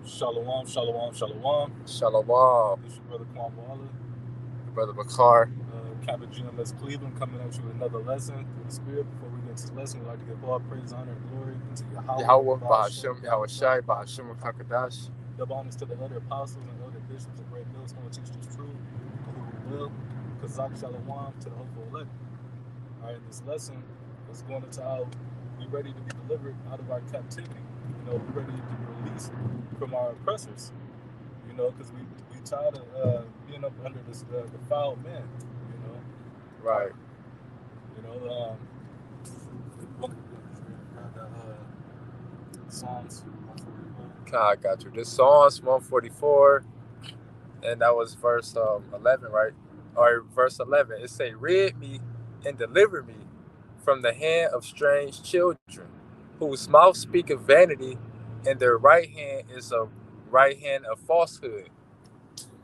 Shalom, shalom, shalom. Shalom. This is your brother Quan Waller, Brother Bakar. Kappa GMS Cleveland, coming at you with another lesson through the Spirit. Before we get into this lesson, we'd like to give all praise, honor, and glory to Yahweh, Yahweh, Bahashem, Bahashim, Yahushua. Yahushai, Bahashim, Hakadash. Double honors to the elder apostles and elder bishops of Great Millstone who teach this truth, to who we will. Kazak Shalom to the hopeful elect. All right, this lesson is going into how we're ready to be delivered out of our captivity. We're ready to be released from our oppressors. Because we tired of being up under this defiled man. Right. You know, Psalms 144. I got you. This Psalms 144, and that was verse 11, right? Or verse 11. It say, "Rid me and deliver me from the hand of strange children, whose mouth speaketh vanity, and their right hand is a right hand of falsehood."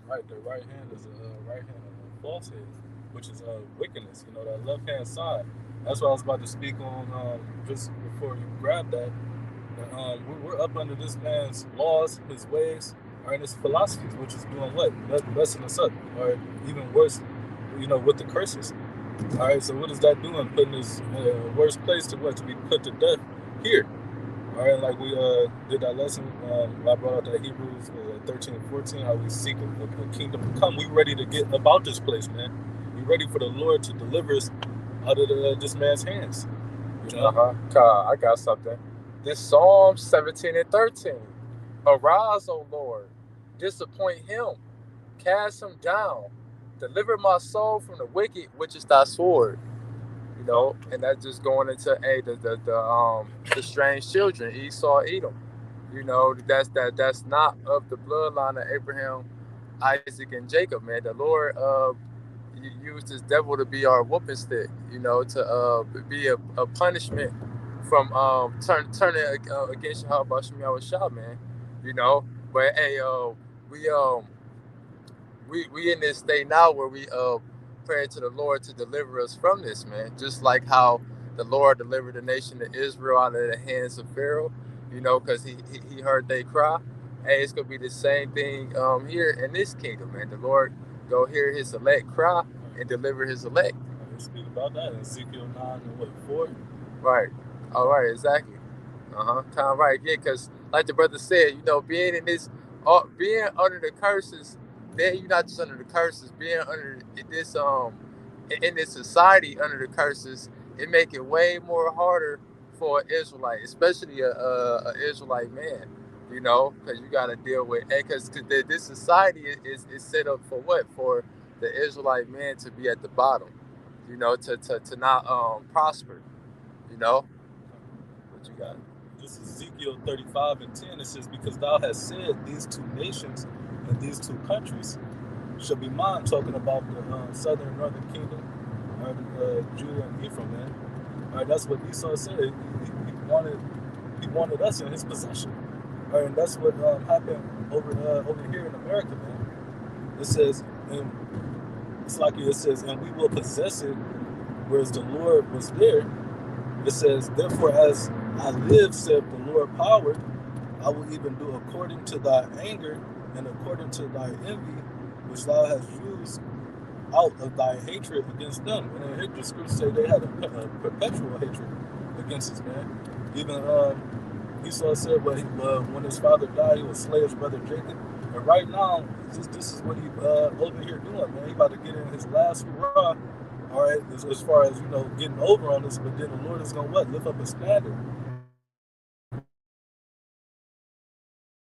Right, the right hand is a right hand of falsehood, which is wickedness. That left hand side. That's what I was about to speak on just before you grab that. We're up under this man's laws, his ways, and his philosophies, which is doing what? Messing us up, or even worse, with the curses. All right, so what is that doing? Putting us in a worse place to what? To be put to death here. All right, like we did that lesson. I brought out that Hebrews 13 and 14, how we seek a kingdom to come. We ready to get about this place, man. We ready for the Lord to deliver us out of this man's hands. I got something. This Psalm 17 and 13. Arise, O Lord, disappoint him, cast him down, deliver my soul from the wicked, which is thy sword. And that's just going into the strange children, Esau, Edom. That's not of the bloodline of Abraham, Isaac, and Jacob, man. The Lord used this devil to be our whooping stick, to be a punishment from turning against Yahweh Shem Yahushua, man. But hey, we in this state now where we pray to the Lord to deliver us from this, man. Just like how the Lord delivered the nation of Israel out of the hands of Pharaoh, because he heard they cry. Hey, it's gonna be the same thing here in this kingdom, man. The Lord go hear his elect cry and deliver his elect. We speak about that in Ezekiel 9 and what, 4? Right. All right, exactly. Kind of right. Yeah, because like the brother said, being in this, being under the curses, then you're not just under the curses. Being under this, in this society under the curses, it make it way more harder for an Israelite, especially a Israelite man. Because you got to deal with, because this society is set up for what? For the Israelite man to be at the bottom. To not prosper. What you got? This is Ezekiel 35 and 10. It says, because thou hast said these two nations and these two countries shall be mine, talking about the southern and northern kingdom, Judah and Ephraim, man. All right, that's what Esau said. He wanted us in his possession. All right, and that's what happened over here in America, man. It says, and it's like it says, and we will possess it, whereas the Lord was there. It says, therefore, as I live, saith the Lord power, I will even do according to thy anger and according to thy envy, which thou hast used out of thy hatred against them. And the scriptures say they had a perpetual hatred against us, man. Even Esau said when his father died, he would slay his brother Jacob. And right now, this is what he over here doing, man. He about to get in his last hurrah. All right, as far as getting over on this, but then the Lord is gonna what? Lift up a standard.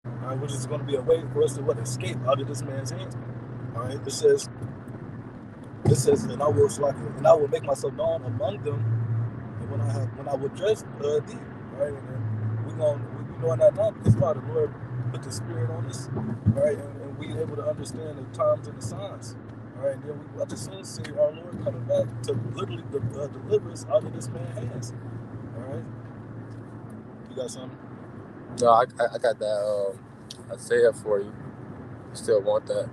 All right, which is gonna be a way for us to escape out of this man's hands. All right, it says, and I will make myself known among them, and when I will judge thee. All right, and we doing that now because God, the Lord put the Spirit on us. All right, and we able to understand the times and the signs. All right, and then we about to soon see our Lord coming back to literally deliver us out of this man's hands. All right, you got something? No, I got that. Isaiah for you. You still want that?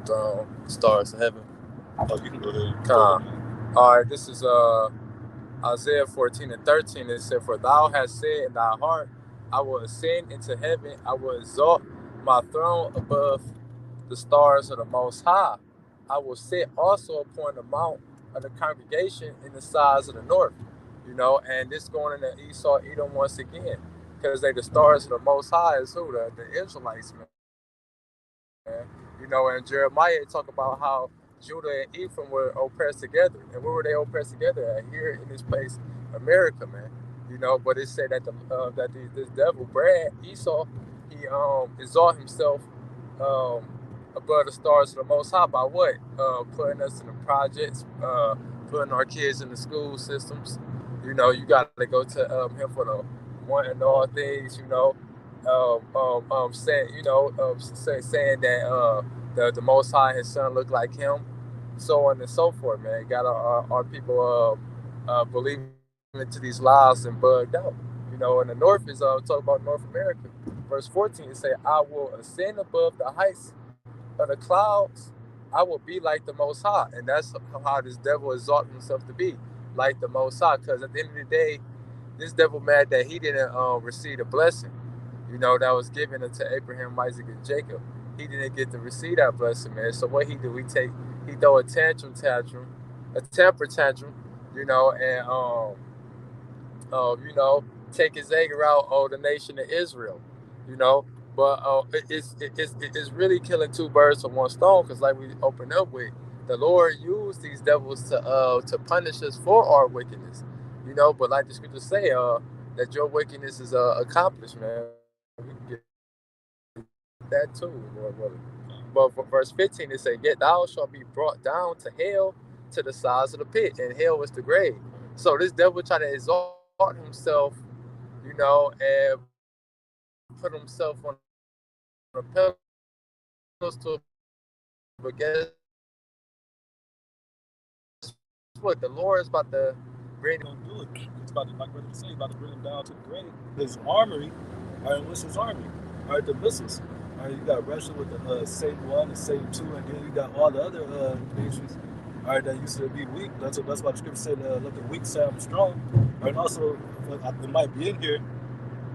The stars of heaven. Oh, you can go ahead. All right, this is Isaiah 14:13, it said, "For thou hast said in thy heart, I will ascend into heaven, I will exalt my throne above the stars of the Most High. I will sit also upon the mount of the congregation in the sides of the north." And this going into Esau, Edom once again, because they the stars of the Most High is who? The Israelites, man. And Jeremiah talk about how Judah and Ephraim were oppressed together. And where were they oppressed together at? Here in this place, America, man. But it said that this devil, Brad, Esau, he exalt himself above the stars of the Most High by what? Putting us in the projects, putting our kids in the school systems. You got to go to him for the one and all things, saying that the Most High, his son, looked like him, so on and so forth, man. Got our people believing into these lies and bugged out. And the North is talking about North America. Verse 14, it say, "I will ascend above the heights of the clouds. I will be like the Most High." And that's how this devil exalts himself to be, like the Most High. Because at the end of the day, this devil mad that he didn't receive a blessing, that was given unto Abraham, Isaac, and Jacob. He didn't get to receive that blessing, man. So what he do? He throw a temper tantrum, and take his anger out on the nation of Israel, But it's really killing two birds with one stone, because like we opened up with, the Lord used these devils to punish us for our wickedness, But like the scriptures say, that your wickedness is accomplished, man. We can get that too, Lord willing. But for verse 15, it says, "Yet thou shalt be brought down to hell, to the sides of the pit," and hell is the grave. So this devil trying to exalt himself, and put himself on a pedestal. But guess what? The Lord is about to bring him. Do it. It's about to, like brother was saying, about to bring him down to the grave. His armory, what's his army? The missiles. You got Russia with the Satan 1 and Satan 2, and then you got all the other nations. That used to be weak. That's why the scripture said, "Let the weak say I'm strong." And also, it might be in here,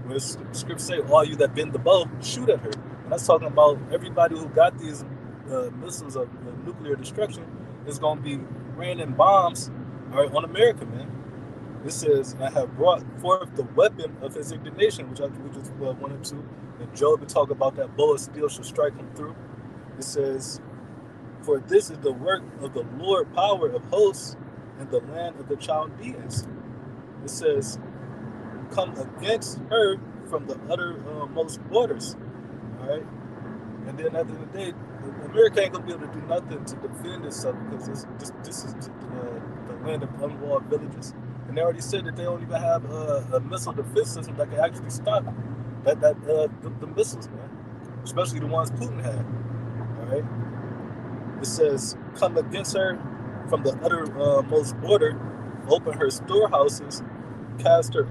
where the scripture say, "All you that bend the bow, shoot at her." And that's talking about everybody who got these missiles of nuclear destruction is going to be raining bombs on America, man. This says, "I have brought forth the weapon of his indignation," which we just went into. And Job would talk about that bow of steel shall strike him through. It says, "For this is the work of the Lord, power of hosts, in the land of the Chaldeans." It says, "Come against her from the uttermost borders." All right. And then at the end of the day, America ain't gonna be able to do nothing to defend itself, because this is the land of unwalled villages. And they already said that they don't even have a missile defense system that can actually stop the missiles, man. Especially the ones Putin had. All right. It says, "Come against her from the uttermost border, open her storehouses, cast her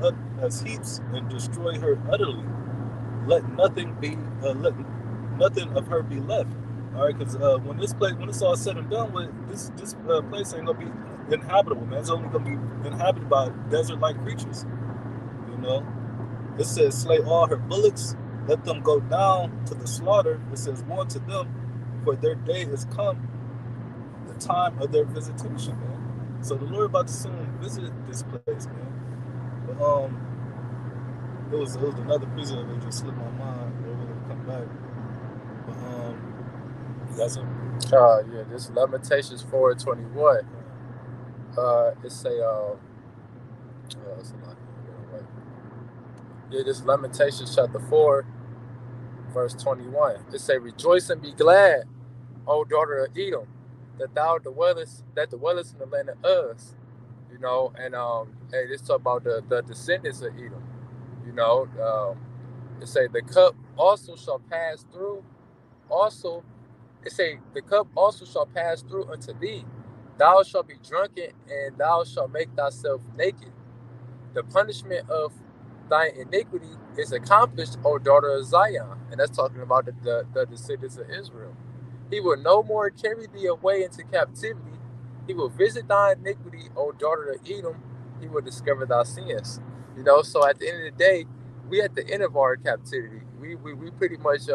up as heaps, and destroy her utterly. Let nothing of her be left." All right, because when it's all said and done with, this place ain't gonna be inhabitable, man. It's only gonna be inhabited by desert-like creatures. It says, "Slay all her bullocks, let them go down to the slaughter." It says, "Warn to them, for their day is come, the time of their visitation," man. So the Lord about to soon visit this place, man. But it was another prison that just slipped my mind. We're gonna come back. But you got something? Yeah, this Lamentations 4:21. It say it's a lot. Yeah, this Lamentations chapter 4, verse 21. It say, "Rejoice and be glad, O daughter of Edom, that dwellest in the land of Uz." And hey, this talk about the descendants of Edom. It say, "The cup also shall pass through. Also, it say, the cup also shall pass through unto thee. Thou shalt be drunken, and thou shalt make thyself naked. The punishment of thine iniquity is accomplished, O daughter of Zion." And that's talking about the descendants of Israel. "He will no more carry thee away into captivity. He will visit thy iniquity, O daughter of Edom, he will discover thy sins. You know, so at the end of the day, we at the end of our captivity. We pretty much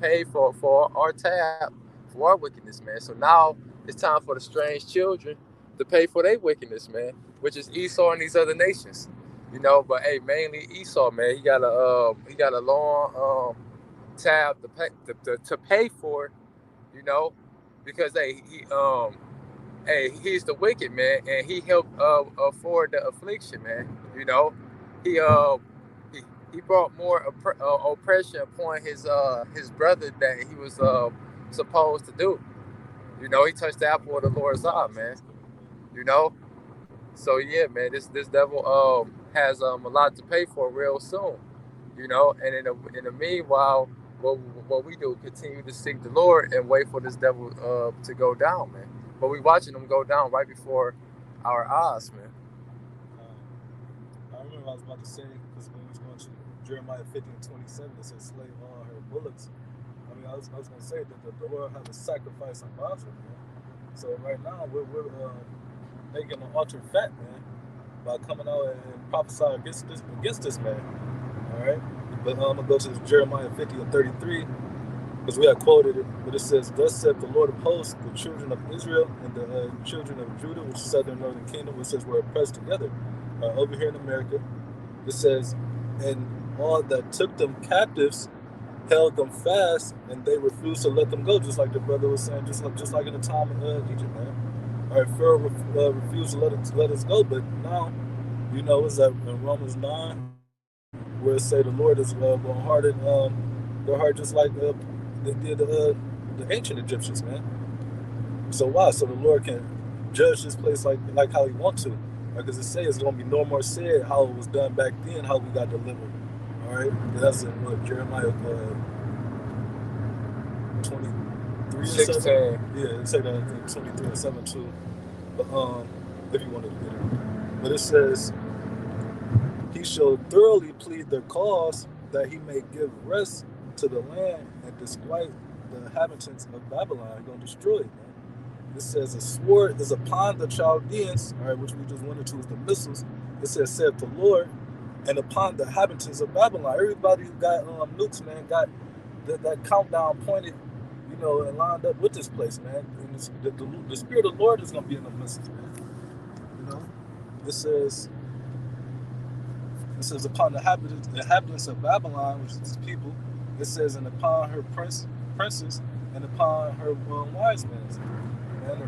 paid for our tab for our wickedness, man. So now it's time for the strange children to pay for their wickedness, man, which is Esau and these other nations. You know, but hey, mainly Esau, man. He got a long tab to pay for, you know, because he's the wicked man, and he helped afford the affliction, man. You know, he uh he, he brought more oppression upon his brother that he was supposed to do. You know, he touched the apple of the Lord's eye, man. You know, so yeah, man, this devil has a lot to pay for real soon. You know, and in the meanwhile, what what we do continue to seek the Lord and wait for this devil to go down, man. But we watching him go down right before our eyes, man. I remember I was about to say, because when we was going to Jeremiah 50 and 27, it says, slay all her bullocks. I mean, I was going to say that the Lord had a sacrifice on Basra, man. So right now, we're making an altar fat, man, by coming out and prophesying against this man. All right? But I'm going to go to Jeremiah 50 and 33, because we had quoted it, but it says, thus saith the Lord of hosts, the children of Israel and the children of Judah, which is southern northern kingdom, which says we're oppressed together. Over here in America, it says, and all that took them captives held them fast, and they refused to let them go, just like the brother was saying, just like in the time of Egypt, man. All right, Pharaoh refused to let us go, but now, you know, it's that in Romans 9, where it say the Lord is going to harden their heart just like they did the ancient Egyptians, man. So why? So the Lord can judge this place like how he wants to. Because it says it's going to be no more said how it was done back then, how we got delivered. All right? That's in what, Jeremiah 23 16. 7? Yeah, it say that in 23 and 7 too. But if you wanted to get it. But it says, he shall thoroughly plead their cause, that he may give rest to the land and disquiet the inhabitants of Babylon. He's going to destroy it, man. It says, a sword is upon the Chaldeans, all right, which we just went into is the missiles. It says, saith the Lord, and upon the inhabitants of Babylon. Everybody who got nukes, man, got that countdown pointed, you know, and lined up with this place, man. And the Spirit of the Lord is going to be in the missiles, man. You know, it says upon the inhabitants of Babylon, which is his people. It says, and upon her princes, and upon her wise men. And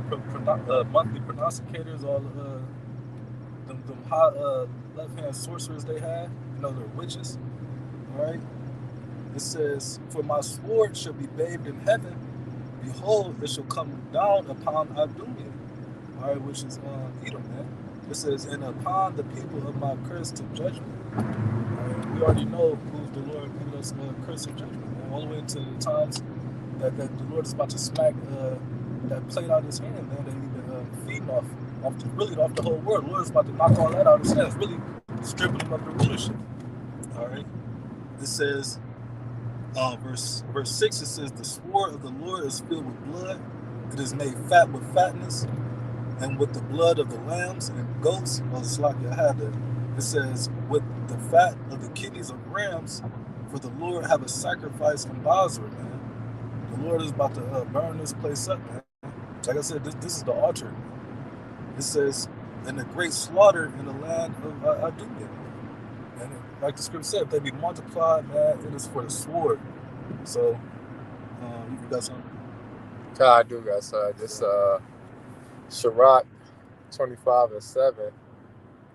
the monthly prognosticators, all them high left-hand sorcerers they had, you know, they're witches. All right. It says, for my sword shall be bathed in heaven. Behold, it shall come down upon Adumia. All right, which is Edom, man. It says, and upon the people of my curse to judgment. All right, we already know who the Lord giving us curse and judgment, man. All the way into the times that the Lord is about to smack that plate out his hand, man, that he's been feeding off the whole world. The Lord is about to knock all that out of his hands, really stripping him of the rulership. All right. It says, verse 6, it says, the sword of the Lord is filled with blood. It is made fat with fatness, and with the blood of the lambs and goats. Well, it's like I had it. It says, with the fat of the kidneys of rams, for the Lord have a sacrifice in Basra, man. The Lord is about to burn this place up, man. Like I said, this is the altar. It says, and a great slaughter in the land of Adumia. And like the scripture said, if they be multiplied, man, it is for the sword. So, you got something? I do got something. This Sirach 25 and 7.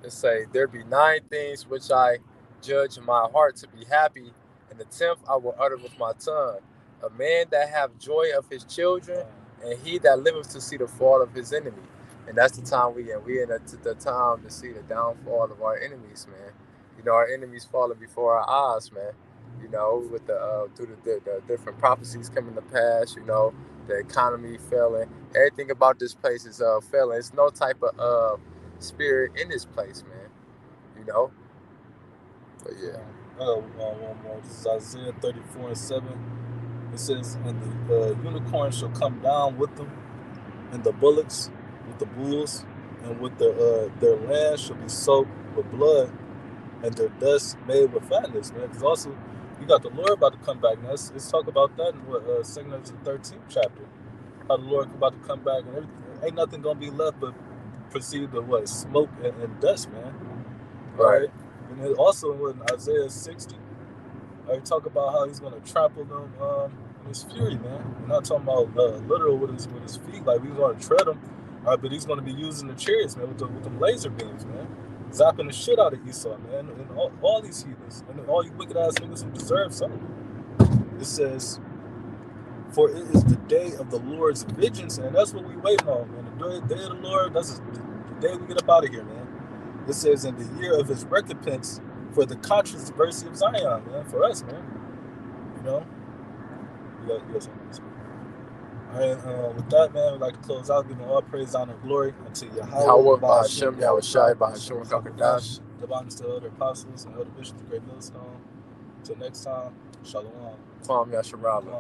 It say, there be 9 things which I judge in my heart to be happy, and the 10th I will utter with my tongue. A man that have joy of his children, and he that liveth to see the fall of his enemy. And that's the time we in. We in the time to see the downfall of our enemies, man. You know, our enemies falling before our eyes, man. You know, with through the different prophecies coming to pass, you know, the economy failing. Everything about this place is failing. It's no type of spirit in this place, man. You know? But yeah. One more. This is Isaiah 34 and 7. It says, and the unicorn shall come down with them, and the bullocks with the bulls, and with their land shall be soaked with blood, and their dust made with fatness, man. Because also, you got the Lord about to come back. Now, let's talk about that in what 2nd of the 13th chapter. How the Lord about to come back, and everything, ain't nothing gonna be left but proceed to what, smoke and dust, man. Right. And then also in Isaiah 60, I talk about how he's gonna trample them in his fury, man. We're not talking about literal with his feet, like we're gonna tread them, but he's gonna be using the chariots, man, with them laser beams, man, zapping the shit out of Esau, man, and all these heathens, and all you wicked ass niggas who deserve something. It says, for it is the day of the Lord's vengeance, and that's what we waiting on, man. The day of the Lord, that's the day we get up out of here, man. It says, in the year of his recompense for the controversy of Zion, man, for us, man. You know? You got something. All right, with that, man, we'd like to close out, giving all praise, honor, and glory unto Yahweh, Ba'ashem, Yahushai, Ba'ashem, Kakadash. the bottoms to elder apostles and elder bishops of Great Millstone. Until next time, Shalom. Yasharala.